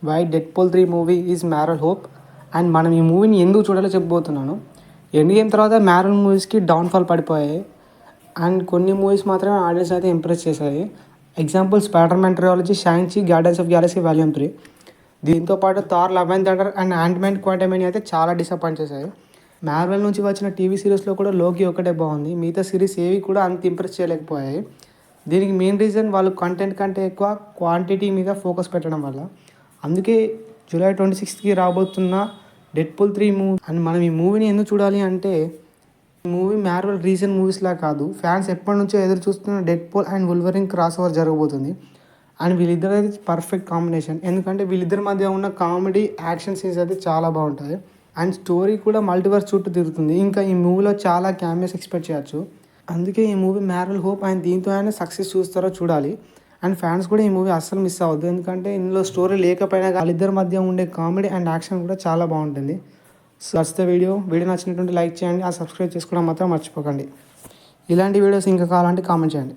Why Deadpool 3 movie is Marvel hope and మనం ఈ మూవీని ఎందుకు చూడాలో చెప్పబోతున్నాను. ఎండ్ గేమ్ తర్వాత మ్యారల్ మూవీస్కి డౌన్ఫాల్ పడిపోయాయి అండ్ కొన్ని మూవీస్ మాత్రమే ఆడియన్స్ అయితే ఇంప్రెస్ చేశాయి. Example Spider Man trilogy, Shang-Chi, Guardians of Galaxy Volume 3. దీంతో పాటు Thor Love and Thunder and Ant-Man Quantumania అయితే చాలా డిసప్పాయింట్ చేశాయి. మార్వెల్ నుంచి వచ్చిన టీవీ సిరీస్లో కూడా లోకి ఒకటే బాగుంది, మిగతా సిరీస్ ఏవి కూడా అంత ఇంప్రెస్ చేయలేకపోయాయి. దీనికి మెయిన్ రీజన్ వాళ్ళు కంటెంట్ కంటే ఎక్కువ క్వాంటిటీ మీద ఫోకస్ పెట్టడం వల్ల. అందుకే జూలై 26కి రాబోతున్న డెడ్పూల్ 3 మూవీ అండ్ మనం ఈ మూవీని ఎందుకు చూడాలి అంటే, ఈ మూవీ మార్వెల్ రీసెంట్ మూవీస్లా కాదు, ఫ్యాన్స్ ఎప్పటి నుంచో ఎదురు చూస్తున్న డెడ్పూల్ అండ్ వుల్వరిన్ క్రాస్ ఓవర్ జరగబోతుంది. అండ్ వీళ్ళిద్దరు అయితే పర్ఫెక్ట్ కాంబినేషన్, ఎందుకంటే వీళ్ళిద్దరి మధ్య ఉన్న కామెడీ యాక్షన్ సీన్స్ అయితే చాలా బాగుంటాయి. అండ్ స్టోరీ కూడా మల్టీవర్స్ చుట్టూ తిరుగుతుంది. ఇంకా ఈ మూవీలో చాలా క్యామియోస్ ఎక్స్పెక్ట్ చేయొచ్చు. అందుకే ఈ మూవీ మ్యారల్ హోప్ అండ్ దీంతో ఆయన సక్సెస్ చూస్తారో చూడాలి. అండ్ ఫ్యాన్స్ కూడా ఈ మూవీ అస్సలు మిస్ అవ్వద్దు, ఎందుకంటే ఇందులో స్టోరీ లేకపోయినా వాళ్ళిద్దరి మధ్య ఉండే కామెడీ అండ్ యాక్షన్ కూడా చాలా బాగుంటుంది. సో దట్స్ ద వీడియో నచ్చినటువంటి లైక్ చేయండి, సబ్స్క్రైబ్ చేసుకోవడం మాత్రం మర్చిపోకండి. ఇలాంటి వీడియోస్ ఇంకా కావాలంటే కామెంట్ చేయండి.